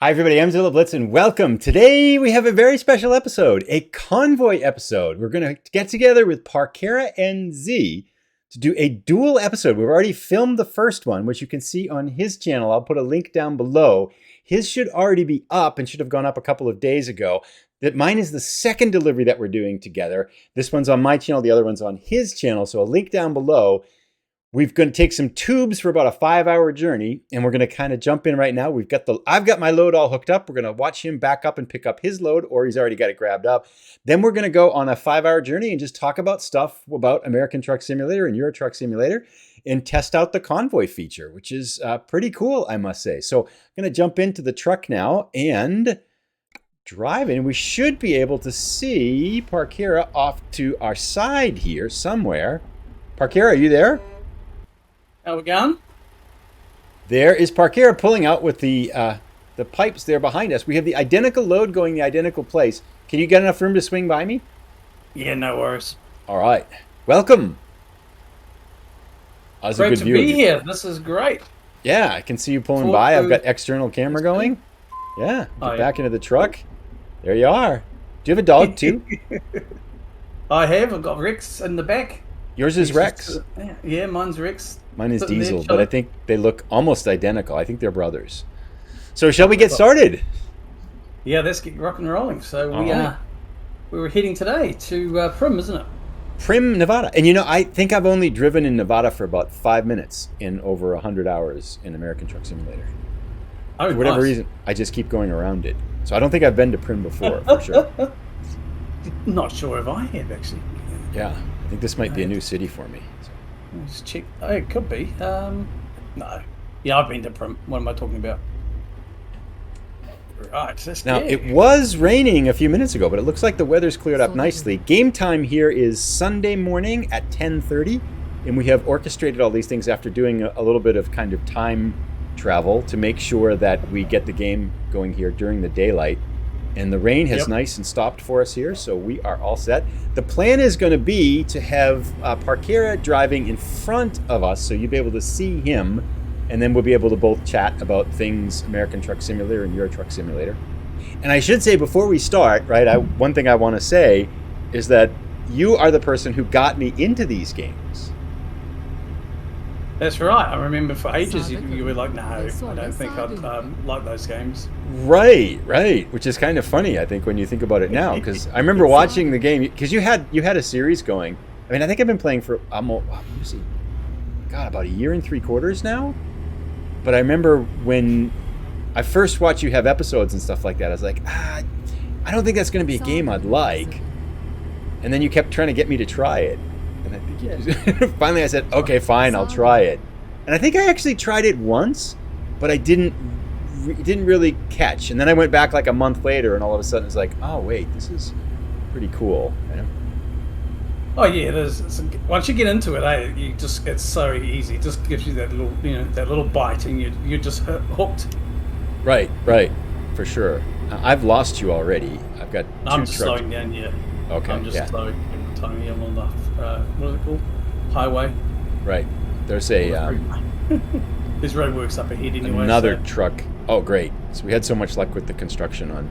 Hi everybody, I'm Zilla Blitz and welcome. Today we have a very special episode, a Convoy episode. We're going to get together with Parkera NZ to do a dual episode. We've already filmed the first one, which you can see on his channel. I'll put a link down below. His should already be up and should have gone up a couple of days ago. Mine is the second delivery that we're doing together. This one's on my channel, the other one's on his channel, so a link down below. We're going to take some tubes for about a 5-hour journey, and we're going to kind of jump in right now. I've got my load all hooked up. We're going to watch him back up and pick up his load, or he's already got it grabbed up. Then we're going to go on a 5-hour journey and just talk about stuff about American Truck Simulator and Euro Truck Simulator and test out the Convoy feature, which is pretty cool, I must say. So I'm going to jump into the truck now and drive in. We should be able to see Parkera off to our side here somewhere. Parkera, are you there? How we going? There is Parkera pulling out with the pipes there behind us. We have the identical load going the identical place. Can you get enough room to swing by me? Yeah, no worries. All right. Welcome. That's great a good to view be here. This is great. Yeah, I can see you pulling by. I've got external camera going. Yeah, get back into the truck. There you are. Do you have a dog too? I have. I've got Rex in the back. Yours is Rex? Yeah, mine's Rex. Mine is Diesel, but I think they look almost identical. I think they're brothers. So shall we get started? Yeah, let's get rock and rolling. So we were heading today to Prim, isn't it? Prim, Nevada. And you know, I think I've only driven in Nevada for about 5 minutes in over 100 hours in American Truck Simulator. Oh, for whatever reason, I just keep going around it. So I don't think I've been to Prim before, for sure. Not sure if I have, actually. Yeah, I think this might be a new city for me. So. Let's check. Oh, it could be. No. Yeah, I've been to Prim. What am I talking about? Right. Now, it was raining a few minutes ago, but it looks like the weather's cleared up nicely. Game time here is Sunday morning at 10:30, and we have orchestrated all these things after doing a little bit of kind of time travel to make sure that we get the game going here during the daylight. And the rain has nice and stopped for us here, so we are all set. The plan is going to be to have Parkera driving in front of us, so you'll be able to see him, and then we'll be able to both chat about things American Truck Simulator and Euro Truck Simulator. And I should say before we start, right, one thing I want to say is that you are the person who got me into these games. That's right. I remember for ages you were like, no, I don't think I'd like those games. Right. Which is kind of funny, I think, when you think about it now, because I remember watching the game, because you had a series going. I mean, I think I've been playing for about a year and 3/4 now. But I remember when I first watched you have episodes and stuff like that, I was like, I don't think that's going to be a game I'd like. And then you kept trying to get me to try it. And I think finally I said, okay, fine, I'll try it. And I think I actually tried it once, but I didn't really catch. And then I went back like a month later, and all of a sudden it's like, oh wait, this is pretty cool. You know? Oh yeah, it is. Once you get into it, it's so easy. It just gives you that little bite, and you're just hooked. Right, for sure. I've lost you already. I've got 2 I'm just trucks. slowing down, yeah. Okay, I'm just slowing down. I'm on the what is it called? Highway. Right. There's there's roadworks up ahead anyway. Another truck. Oh, great. So we had so much luck with the construction on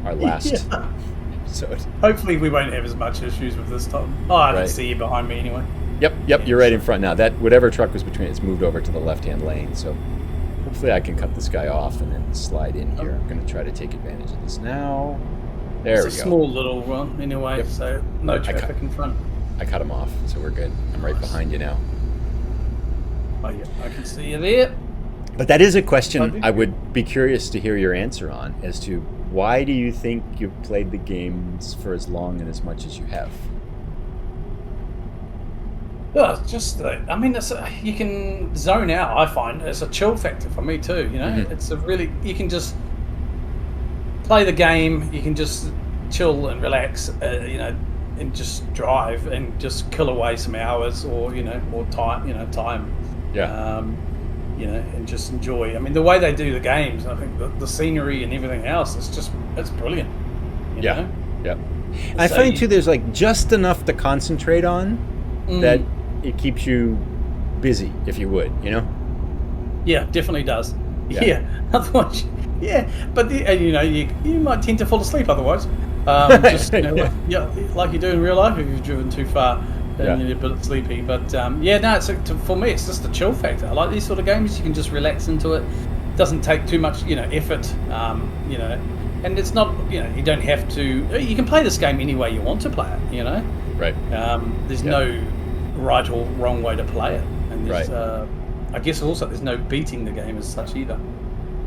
our last episode. Hopefully we won't have as much issues with this time. Oh, I can see you behind me anyway. Yep, you're right in front now. That whatever truck was between it's moved over to the left-hand lane, so hopefully I can cut this guy off and then slide in here. I'm going to try to take advantage of this now. There we go. It's a small little run anyway, so no traffic in front. I cut him off, so we're good. I'm right behind you now. Oh yeah, I can see you there. But that is a question I would be curious to hear your answer on, as to why do you think you've played the games for as long and as much as you have? Well, just you can zone out. I find it's a chill factor for me too. You know, it's you can just play the game. You can just chill and relax. And just drive and just kill away some hours or time. Yeah. And just enjoy. I mean, the way they do the games, I think the scenery and everything else, it's brilliant. You know? Yeah. I find too, there's like just enough to concentrate on that it keeps you busy, if you would, you know? Yeah, definitely does. Yeah. Otherwise, yeah. But and, you might tend to fall asleep otherwise. Just like you do in real life if you've driven too far and you're a bit sleepy. But no. For me, it's just the chill factor. I like these sort of games. You can just relax into it. Doesn't take too much, effort. And it's not, you don't have to. You can play this game any way you want to play it. Right. There's no right or wrong way to play it, and there's, I guess also there's no beating the game as such either.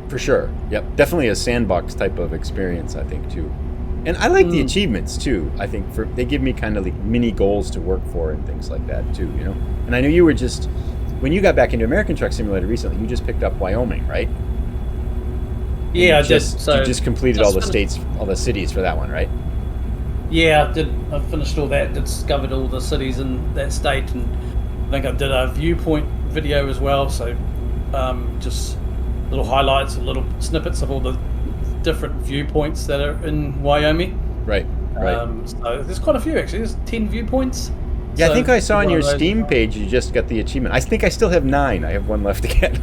For sure. Yep. Definitely a sandbox type of experience, I think, too. And I like the achievements too. I think they give me kind of like mini goals to work for and things like that too. And I know you were when you got back into American Truck Simulator recently, you just picked up Wyoming, right? Yeah, I did. So you just completed all the cities for that one, right? Yeah, I did. I finished all that. Discovered all the cities in that state, and I think I did a viewpoint video as well. So, just little highlights, little snippets of all the different viewpoints that are in Wyoming. Right. So there's quite a few actually. There's 10 viewpoints. Yeah, I think I saw on your Steam page you just got the achievement. I think I still have 9. I have 1 left to get.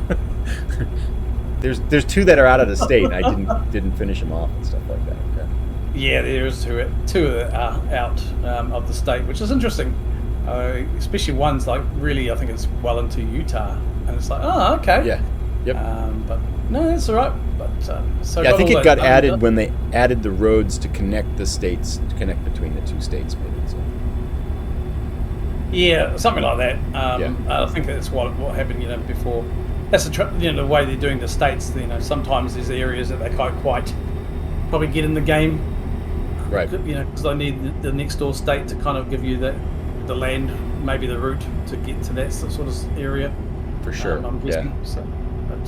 There's 2 that are out of the state. I didn't finish them off and stuff like that. Okay. Yeah, there's 2 that are out of the state, which is interesting. Especially ones like really, I think it's well into Utah, and it's like, oh, okay. Yeah. Yep. But no, that's all right. But I think it got added when they added the roads to connect the states, to connect between the 2 states, maybe. So. Yeah, something like that. I think that's what happened. Before. That's the way they're doing the states. Sometimes there's areas that they can't quite probably get in the game. Right. Because they need the next door state to kind of give you the land, maybe the route to get to that sort of area. For sure. I'm guessing. Yeah. So, but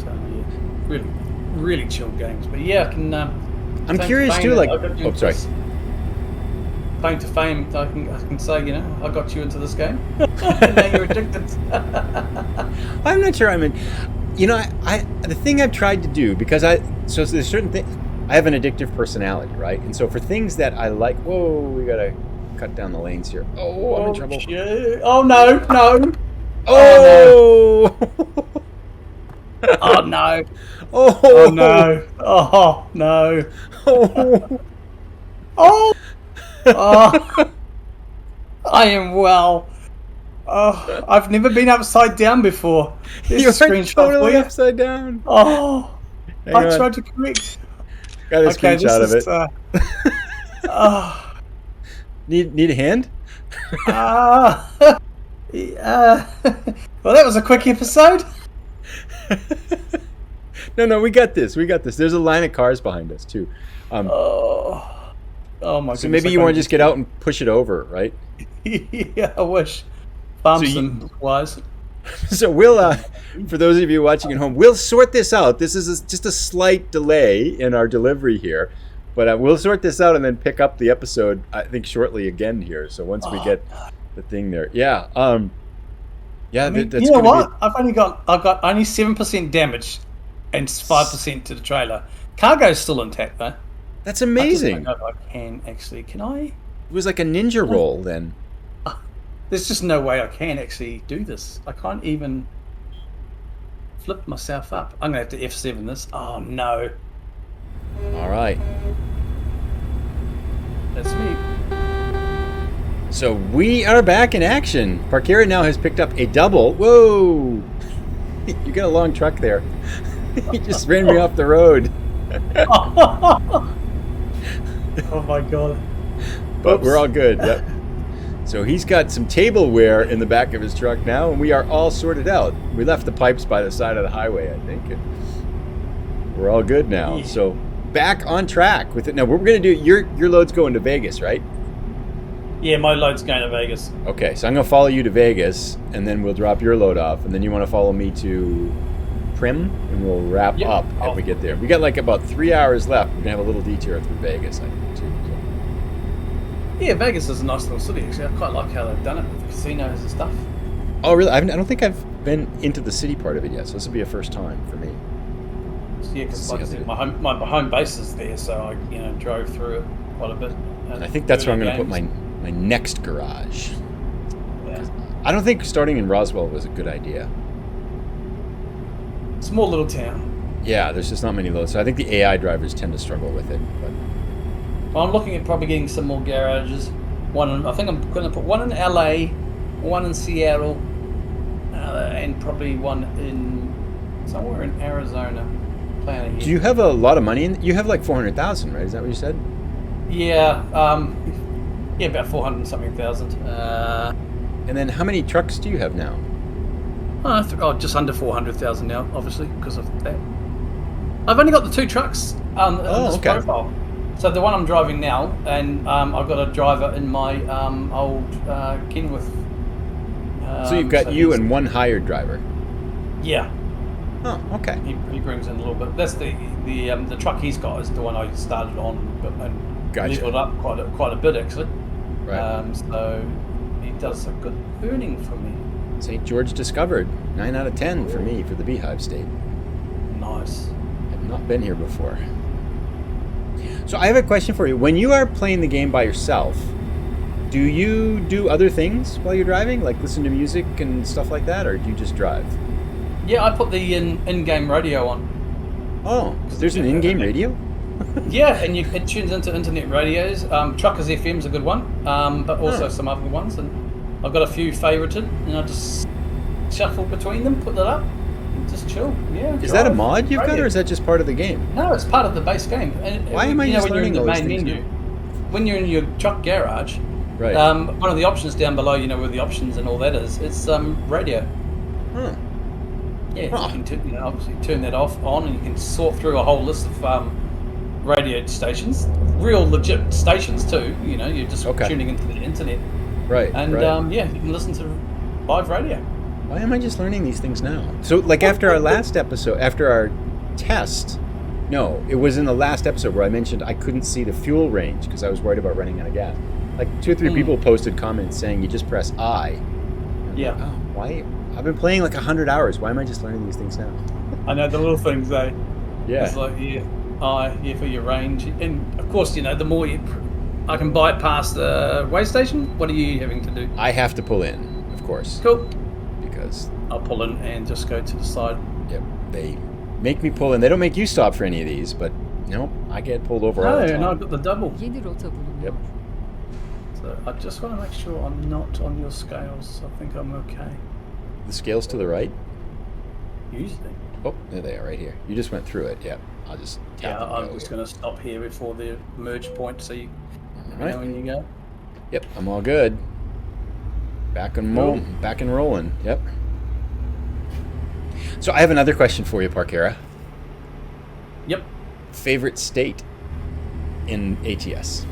really, really chill games. But yeah, I can. I'm curious too. Sorry. Claim to fame, I can say, I got you into this game. Now you're addicted. I'm not sure. I mean, the thing I've tried to do, because there's certain things. I have an addictive personality, right? And so for things that I like, whoa, we gotta cut down the lanes here. Oh, I'm in trouble. Shit. Oh no! Oh! Oh no! Oh no! Oh no! Oh! Oh! Oh, I am well. Oh, I've never been upside down before. You're totally upside down. Oh, I tried to correct. Got a screenshot of it. Need a hand? Well, that was a quick episode. No, we got this. There's a line of cars behind us too. Oh my goodness. So maybe you want to just get out and push it over, right? Yeah, I wish. Farmson wise. So we'll, for those of you watching at home, we'll sort this out. This is just a slight delay in our delivery here, but we'll sort this out and then pick up the episode, I think, shortly again here. So once we get the thing there, yeah. I mean, that's what? I've got only 7% damage and 5% to the trailer. Cargo's still intact though. That's amazing. I don't know if I can actually. Can I? It was like a ninja roll then. There's just no way I can actually do this. I can't even flip myself up. I'm gonna have to F7 this. Oh no. All right. That's me. So we are back in action. Parkera now has picked up a double. Whoa! You got a long truck there. You just ran me off the road. Oh my god. But we're all good. Yep. So he's got some tableware in the back of his truck now, and we are all sorted out. We left the pipes by the side of the highway, I think. And we're all good now. Yeah. So back on track with it. Now, what we're going to do, your load's going to Vegas, right? Yeah, my load's going to Vegas. Okay, so I'm going to follow you to Vegas, and then we'll drop your load off, and then you want to follow me to Prim, and we'll wrap up when we get there. We got like about 3 hours left. We're going to have a little detour through Vegas, I think, too. So. Yeah, Vegas is a nice little city, actually. I quite like how they've done it with the casinos and stuff. Oh, really? I don't think I've been into the city part of it yet, so this will be a first time for me. Yeah, because like I said, my home base is there, so I drove through it quite a bit. And I think that's where I'm going to put my next garage. Yeah. I don't think starting in Roswell was a good idea. Small little town. Yeah, there's just not many loads. So I think the AI drivers tend to struggle with it. But Well, I'm looking at probably getting some more garages. I think I'm going to put one in LA, one in Seattle, and probably one in somewhere in Arizona. Planning. Do you have a lot of money? You have like 400,000, right? Is that what you said? Yeah, yeah, about 400 and something thousand. And then how many trucks do you have now? Just under 400,000 now, obviously, because of that. I've only got the 2 trucks on this profile. So the one I'm driving now, and I've got a driver in my old Kenworth. So you've got you and one hired driver. Yeah. Oh, okay. He brings in a little bit. That's the truck he's got is the one I started on and leveled up quite a bit actually. Right. So he does a good earning for me. St. George discovered 9 out of 10 for me for the Beehive State. Nice. I've not been here before. So I have a question for you. When you are playing the game by yourself, do you do other things while you're driving, like listen to music and stuff like that, or do you just drive? Yeah, I put the in-game radio on. Oh, there's an in-game radio? Yeah, and it tunes into internet radios. Truckers FM's a good one, but also some other ones. And I've got a few favorited, and I just shuffle between them, put that up, and just chill. Yeah. Is that a mod you've got, or is that just part of the game? No, it's part of the base game. And why am I just learning all these things? When you're in your truck garage, right. One of the options down below, where the options and all that is, it's radio. Huh. Yeah, you can obviously turn that on, and you can sort through a whole list of radio stations, real legit stations too. You're just tuning into the internet. Right. And you can listen to live radio. Why am I just learning these things now? So, like after our last episode, after our test, no, it was in the last episode where I mentioned I couldn't see the fuel range because I was worried about running out of gas. Like 2 or 3 people posted comments saying you just press I. Yeah. Like, oh, why? I've been playing like 100 hours. Why am I just learning these things now? I know the little things, eh? Yeah. It's like I for your range, and of course, the more I can bypass the way station. What are you having to do? I have to pull in, of course. Cool. Because I'll pull in and just go to the side. Yep. They make me pull in. They don't make you stop for any of these, but I get pulled over all the time. No, I've got the double. Yep. So I just want to make sure I'm not on your scales. I think I'm okay. The scales to the right? Usually. Oh, there they are, right here. You just went through it. Yep. I'll just tap I'm just going to stop here before the merge point, so you know when you go. Yep, I'm all good. Back and rolling. Yep. So I have another question for you, Parkera. Yep. Favorite state in ATS?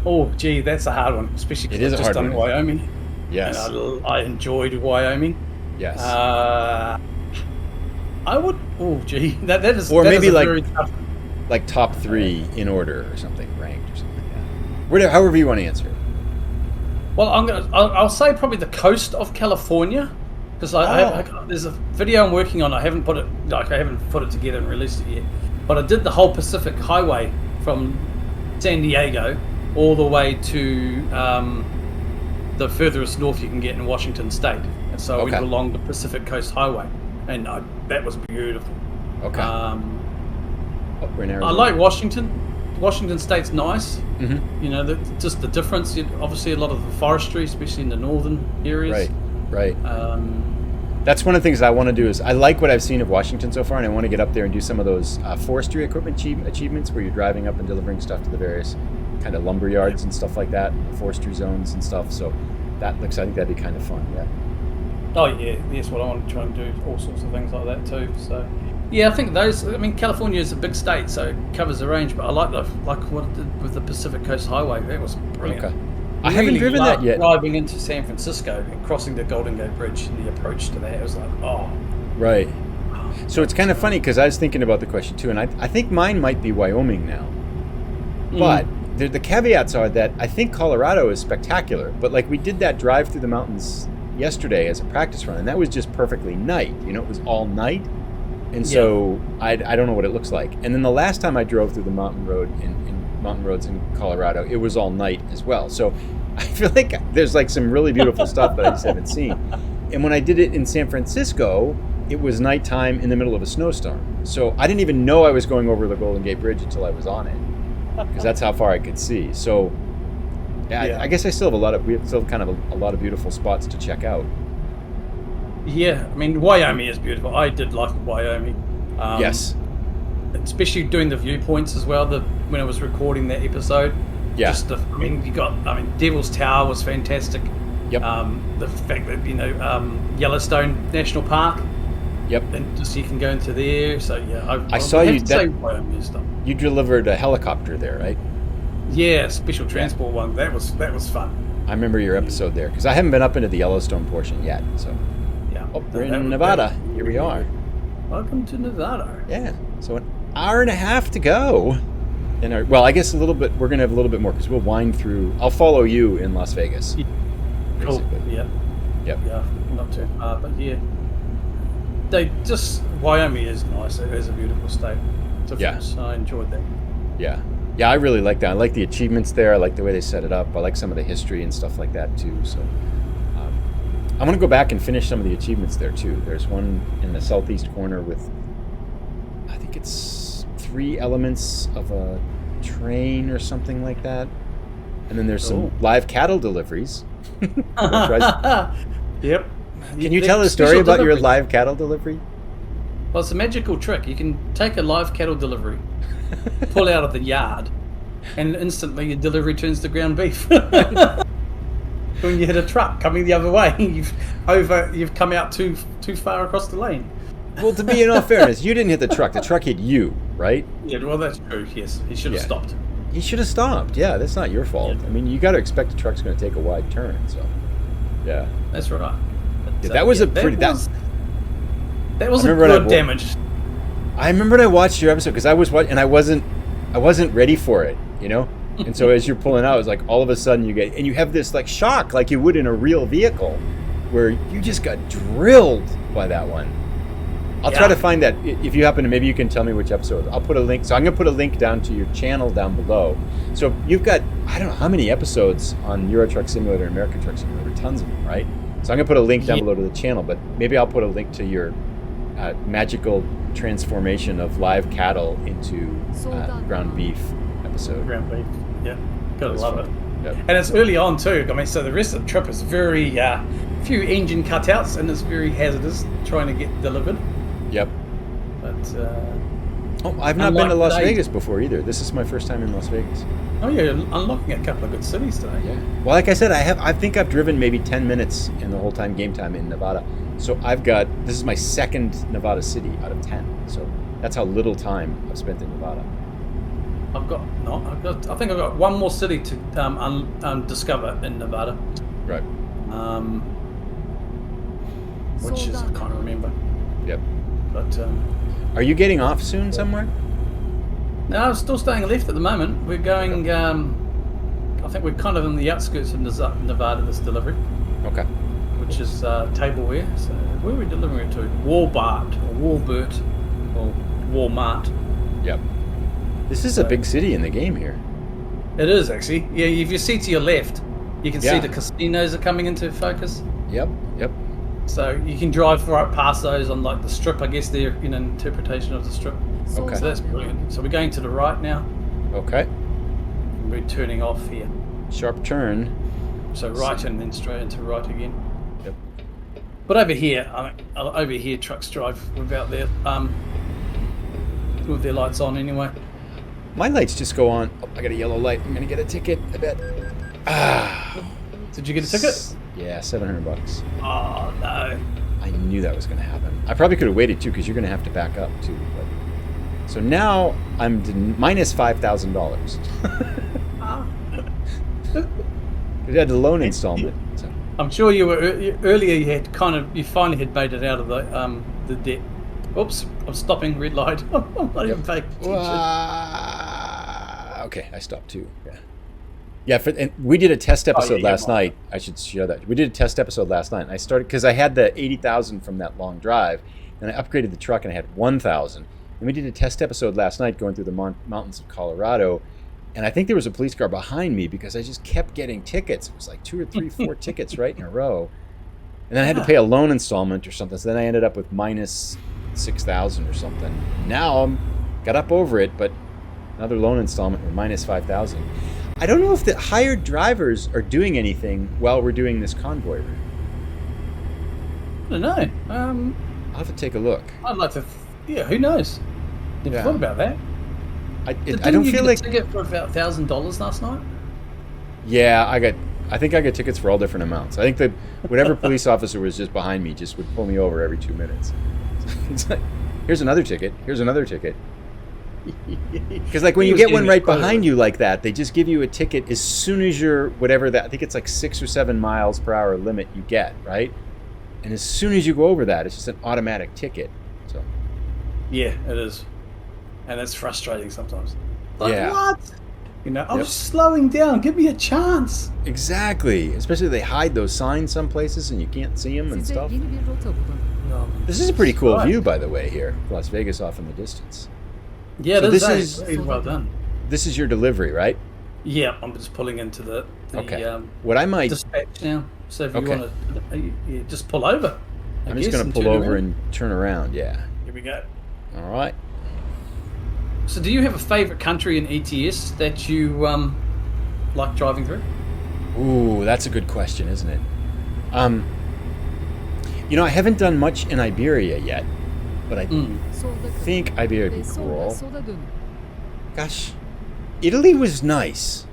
Oh, gee, that's a hard one, especially because I've just done Wyoming. Yes. And I enjoyed Wyoming. Yes. I would. Oh, gee, that is. Or that maybe is like very tough. Like top 3 in order or something, ranked or something like that. However you want to answer it. Well, I'll say probably the coast of California, because there's a video I'm working on. I haven't put it together and released it yet, but I did the whole Pacific Highway from San Diego all the way to the furthest north you can get in Washington State, and so I went along the Pacific Coast Highway, and that was beautiful. Okay. We're in Arizona. I like Washington. Washington State's nice. Mm-hmm. Just the difference. Obviously, a lot of the forestry, especially in the northern areas. Right. That's one of the things that I want to do. Is I like what I've seen of Washington so far, and I want to get up there and do some of those forestry equipment achievements where you're driving up and delivering stuff to the various kind of lumber yards and stuff like that, forestry zones and stuff. So I think that'd be kind of fun. Yeah. Oh yeah, that's what I want to try and do. All sorts of things like that too. So. Yeah, I think those. I mean, California is a big state, so it covers the range. But I like what it did with the Pacific Coast Highway. That was brilliant. Okay. I haven't driven that yet. Driving into San Francisco and crossing the Golden Gate Bridge and the approach to that, it was like, oh. Right. So it's kind of funny because I was thinking about the question too, and I think mine might be Wyoming now. But the caveats are that I think Colorado is spectacular. But like we did that drive through the mountains yesterday as a practice run, and that was just perfectly night. It was all night. And so I don't know what it looks like. And then the last time I drove through the mountain roads in Colorado, it was all night as well. So I feel like there's like some really beautiful stuff that I just haven't seen. And when I did it in San Francisco, it was nighttime in the middle of a snowstorm. So I didn't even know I was going over the Golden Gate Bridge until I was on it, because that's how far I could see. So yeah, I guess we still have kind of a lot of beautiful spots to check out. Yeah, I mean, Wyoming is beautiful. I did like Wyoming. Yes. Especially doing the viewpoints as well. When I was recording that episode. Yeah. Devil's Tower was fantastic. Yep. The fact that Yellowstone National Park. Yep. And just you can go into there. So yeah, I saw you. Wyoming stuff. You delivered a helicopter there, right? Yeah, special transport one. That was fun. I remember your episode there because I haven't been up into the Yellowstone portion yet. So. Yeah. Oh, we're in Nevada. Here we are. Welcome to Nevada. Yeah. So an hour and a half to go. I guess a little bit. We're gonna have a little bit more because we'll wind through. I'll follow you in Las Vegas. Cool. Yeah. Yep. Yeah. Not too far, but yeah. Wyoming is nice. It is a beautiful state. I enjoyed that. Yeah. Yeah, I really like that. I like the achievements there. I like the way they set it up. I like some of the history and stuff like that too. So I'm going to go back and finish some of the achievements there too. There's one in the southeast corner with, I think it's 3 elements of a train or something like that. And then there's some live cattle deliveries. Yep. Can you tell a story about your live cattle delivery? Well, it's a magical trick. You can take a live cattle delivery, pull out of the yard, and instantly your delivery turns to ground beef. When you hit a truck coming the other way, you've come out too far across the lane. Well, to be in all fairness, you didn't hit the truck. The truck hit you, right? Yeah, well, that's true. Yes, he should have stopped. He should have stopped. Yeah, that's not your fault. Yeah. I mean, you got to expect the truck's going to take a wide turn. So, yeah, that's right. But, that was a pretty. That was a good damage. I remember when I watched your episode because I was and I wasn't ready for it, you know. And so as you're pulling out, it's like all of a sudden you have this like shock, like you would in a real vehicle, where you just got drilled by that one. I'll try to find that if you happen to. Maybe you can tell me which episode. I'll put a link. So I'm going to put a link down to your channel down below. So you've got I don't know how many episodes on Euro Truck Simulator and American Truck Simulator, tons of them, right? So I'm going to put a link down below to the channel, but maybe I'll put a link to your magical transformation of live cattle into ground beef episode. Ground beef, yeah. Gotta love it. Yep. And it's early on too. I mean, so the rest of the trip is very few engine cutouts, and it's very hazardous trying to get delivered. Yep. But I've not been to Las Vegas before either. This is my first time in Las Vegas. Oh yeah, unlocking a couple of good cities today. Yeah. Well, like I said, I think I've driven maybe 10 minutes in the whole game time in Nevada. So this is my second Nevada city out of 10. So that's how little time I've spent in Nevada. I think I've got one more city to discover in Nevada. Right. Which is I can't remember. Yep. But are you getting off soon somewhere? No, I'm still staying left at the moment. We're going. I think we're kind of in the outskirts of Nevada. This delivery. Okay. Which is tableware. So where are we delivering it to? Walmart or Walmart. Yep. This is a big city in the game here. It is actually. Yeah, if you see to your left, you can see the casinos are coming into focus. Yep. So you can drive right past those on like the strip. I guess they're in an interpretation of the strip. Okay. So that's brilliant. So we're going to the right now. Okay. We're turning off here. Sharp turn. So right and then straight into right again. Yep. But over here, trucks drive without their with their lights on anyway. My lights just go on. Oh, I got a yellow light. I'm gonna get a ticket. I bet. Did you get a ticket? Yeah, $700. Oh no! I knew that was gonna happen. I probably could have waited too, because you're gonna have to back up too. But... So now I'm minus $5,000. You had the loan installment. So. I'm sure you were earlier. You finally had made it out of the debt. Oops! I'm stopping. Red light. I'm not even paying attention. Okay, I stopped too. Yeah. And we did a test episode last night. I should share that. We did a test episode last night, and I started because I had the 80,000 from that long drive, and I upgraded the truck, and I had 1,000. And we did a test episode last night going through the mountains of Colorado. And I think there was a police car behind me because I just kept getting tickets. It was like 2 or 3, 4 tickets right in a row. And then I had to pay a loan installment or something. So then I ended up with minus 6,000 or something. Now I'm got up over it, but another loan installment or minus 5,000. I don't know if the hired drivers are doing anything while we're doing this convoy route. I don't know. I'll have to take a look. I'd like to. Yeah, who knows? Never thought about that. I don't feel like a ticket for about $1,000 last night. Yeah, I think I got tickets for all different amounts. I think that whatever police officer was just behind me just would pull me over every 2 minutes. It's like, here's another ticket. Here's another ticket. Because like when you get one right behind you like that, they just give you a ticket as soon as you're whatever that. I think it's like 6 or 7 miles per hour limit you get, right? And as soon as you go over that, it's just an automatic ticket. So. Yeah, it is, and it's frustrating sometimes. Like, yeah. What? You know, I was slowing down. Give me a chance. Exactly. Especially they hide those signs some places and you can't see them and stuff. This is a pretty cool view, by the way, here. Las Vegas off in the distance. Yeah, so this is well done. This is your delivery, right? Yeah, I'm just pulling into the what I might dispatch now. So if you want to just pull over. I'm just going to pull over and turn around. Yeah. Here we go. All right. So do you have a favorite country in ATS that you like driving through? Ooh, that's a good question, isn't it? You know, I haven't done much in Iberia yet, but I think Iberia would be cool. Gosh, Italy was nice.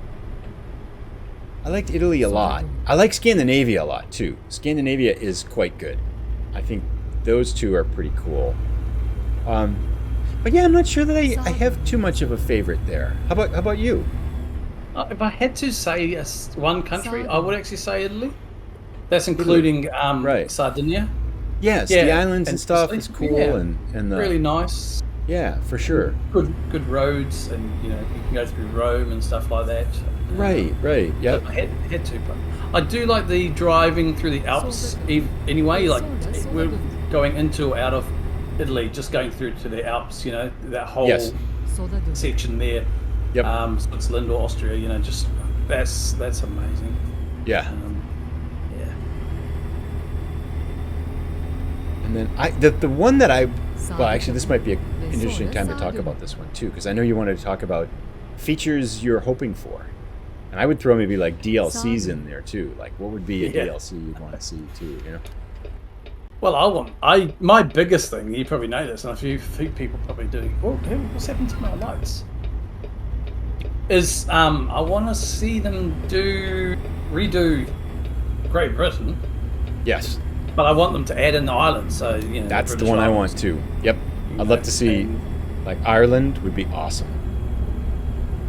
I liked Italy a lot. I like Scandinavia a lot, too. Scandinavia is quite good. I think those two are pretty cool. But yeah, I'm not sure that I have too much of a favorite there. How about you? If I had to say one country, I would actually say Italy. That's including Sardinia. Yes, the islands and stuff is cool and the, really nice. Yeah, for sure. Good roads, and you can go through Rome and stuff like that. Right. Yeah. I had to, but I do like the driving through the Alps. Anyway, like we're going into or out of Italy, just going through to the Alps. That whole section there. Yep. Switzerland or Austria. Just that's amazing. Yeah. Yeah. And then the one that actually this might be an interesting time to talk about this one too, because I know you wanted to talk about features you're hoping for, and I would throw maybe like DLCs in there too. Like, what would be a DLC you'd want to see too? Well, my biggest thing, you probably know this, and a few people probably do. What's happened to my lights? Is I want to see them redo Great Britain. Yes. But I want them to add in the island, so that's the one I want too. Yep. I'd love to see, like, Ireland would be awesome.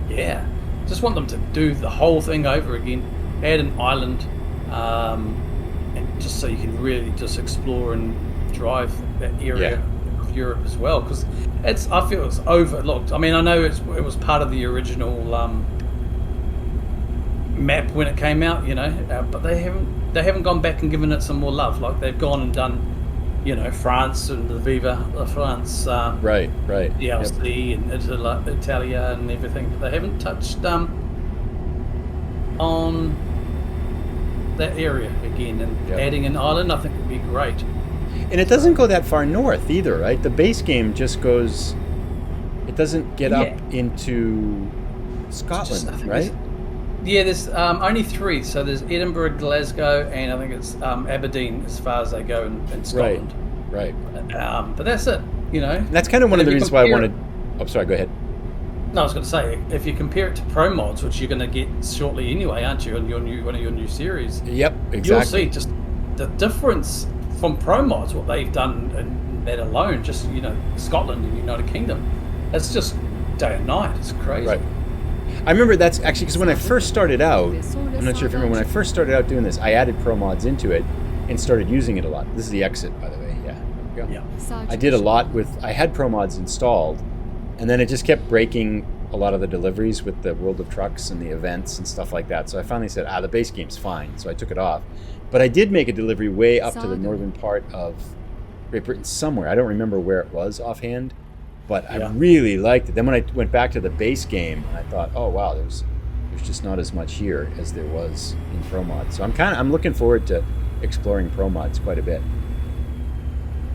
Yeah. Just want them to do the whole thing over again. Add an island, and just so you can really just explore and drive that area of Europe as well, because I feel it's overlooked. I mean, I know it was part of the original map when it came out, but they haven't gone back and given it some more love. Like they've gone and done, France and the Viva La France, right, DLC and Italia and everything. But they haven't touched on that area again, and adding an island I think would be great. And it doesn't go that far north either, right? The base game just goes. It doesn't get up into Scotland, right? Yeah, there's only 3. So there's Edinburgh, Glasgow, and I think it's Aberdeen as far as they go in Scotland. Right. But that's it, And that's kind of one of the reasons why I wanted. Oh, sorry. Go ahead. No, I was going to say, if you compare it to Pro Mods, which you're going to get shortly anyway, aren't you? On one of your new series. Yep, exactly. You'll see just the difference from Pro Mods, what they've done in that alone. Just Scotland and United Kingdom. It's just day and night. It's crazy. Right. I remember that's actually because when I first started out, I'm not sure if you remember, when I first started out doing this, I added Pro Mods into it and started using it a lot. This is the exit, by the way. Yeah. I did a lot I had Pro Mods installed, and then it just kept breaking a lot of the deliveries with the World of Trucks and the events and stuff like that. So I finally said, the base game's fine. So I took it off. But I did make a delivery way up to the northern part of Great Britain somewhere. I don't remember where it was offhand. But I really liked it. Then when I went back to the base game, I thought, oh wow, there's just not as much here as there was in Pro Mod. So I'm looking forward to exploring pro mods quite a bit.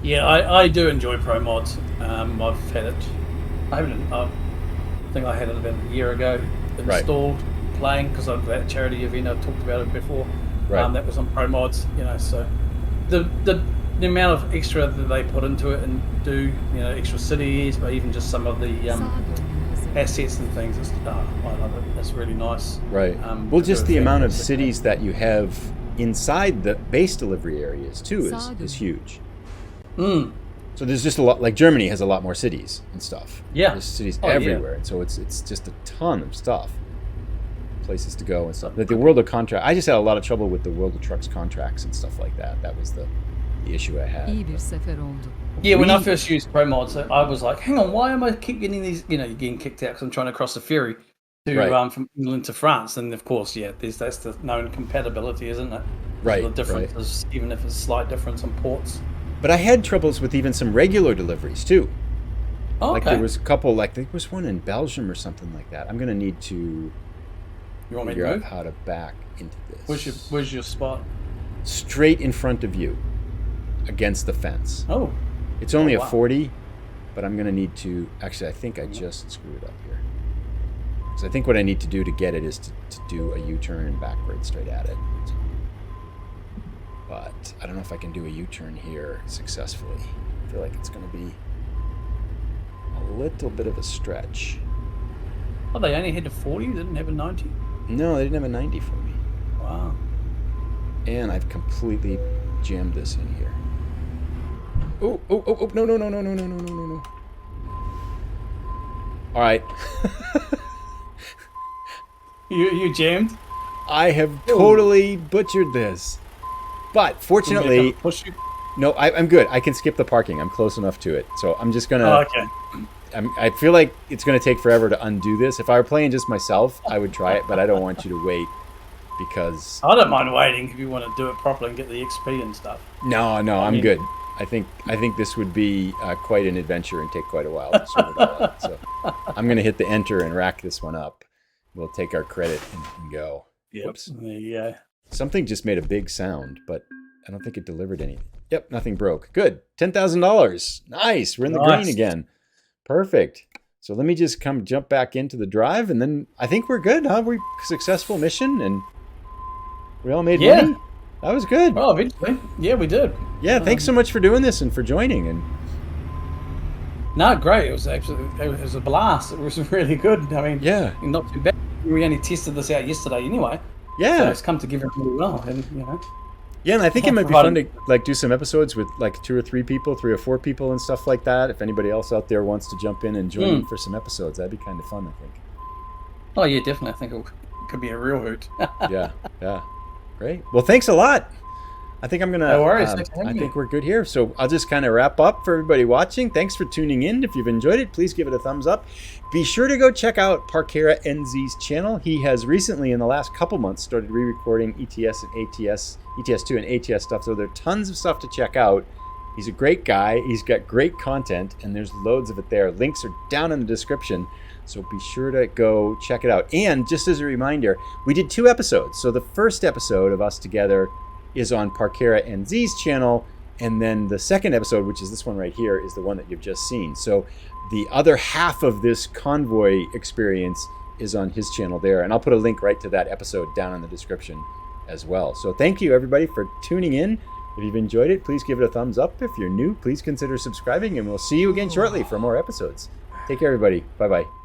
Yeah, I do enjoy pro mods. I've had it. I think I had it about a year ago installed, playing, because of that charity event I've talked about it before. Right. That was on pro mods, so the amount of extra that they put into it and do, extra cities, but even just some of the assets and things. I love it. That's really nice. Right. Well, just the amount of cities that you have inside the base delivery areas too is huge. Mm. So there's just a lot. Like Germany has a lot more cities and stuff. Yeah. There's cities everywhere, and so it's just a ton of stuff, places to go and stuff. Like the World of Contract, I just had a lot of trouble with the World of Trucks contracts and stuff like that. That was the issue I had. Yeah, when I first used pro mods, I was like, hang on, why am I keep getting these? You're getting kicked out because I'm trying to cross the ferry to from England to France, and of course, that's the known compatibility, isn't it? Right. The differences, even if it's a slight difference on ports. But I had troubles with even some regular deliveries too. Oh, like there was a couple, like there was one in Belgium or something like that. I'm gonna need to figure out how to back into this. Where's your spot? Straight in front of you, against the fence. Oh. It's only a 40, but I'm gonna need to. Actually, I think I just screwed up here. Because I think what I need to do to get it is to do a U-turn and back right straight at it. But I don't know if I can do a U-turn here successfully. I feel like it's going to be a little bit of a stretch. Oh, they only had a 40? They didn't have a 90? No, they didn't have a 90 for me. Wow. And I've completely jammed this in here. Oh, no. All right. You jammed? I have totally butchered this. But fortunately, no, I'm good. I can skip the parking. I'm close enough to it. So I'm just going to... Oh, okay. I feel like it's going to take forever to undo this. If I were playing just myself, I would try it, but I don't want you to wait because... I don't mind waiting if you want to do it properly and get the XP and stuff. No, I'm good. I think this would be quite an adventure and take quite a while to sort it all out. So I'm going to hit the enter and rack this one up. We'll take our credit and go. Yep. Whoops. There you go. Something just made a big sound, but I don't think it delivered anything. Yep, nothing broke. Good. $10,000. Nice. We're in the green again. Perfect. So let me just jump back into the drive, and then I think we're good, huh? We successful mission, and we all made money. That was good. Oh, eventually. Yeah, we did. Yeah, thanks so much for doing this and for joining. And no, great. It was a blast. It was really good. I mean, not too bad. We only tested this out yesterday anyway. Yeah. So it's come together really well, and Yeah, and I think it might be fun to do some episodes with 2 or 3 people, 3 or 4 people and stuff like that. If anybody else out there wants to jump in and join in for some episodes, that'd be kind of fun, I think. Oh yeah, definitely. I think it could be a real hoot. Yeah. Great. Well, thanks a lot. I think I'm gonna. No worries. I think we're good here. So I'll just kind of wrap up for everybody watching. Thanks for tuning in. If you've enjoyed it, please give it a thumbs up. Be sure to go check out Parkera NZ's channel. He has recently, in the last couple months, started re-recording ETS and ATS, ETS2 and ATS stuff. So there are tons of stuff to check out. He's a great guy. He's got great content, and there's loads of it there. Links are down in the description. So be sure to go check it out. And just as a reminder, we did 2 episodes. So the first episode of us together is on Parkera NZ's channel, and then the second episode, which is this one right here, is the one that you've just seen. So the other half of this Convoy experience is on his channel there, and I'll put a link right to that episode down in the description as well. So thank you everybody for tuning in. If you've enjoyed it, please give it a thumbs up. If you're new, please consider subscribing, and we'll see you again shortly for more episodes. Take care everybody. Bye-bye.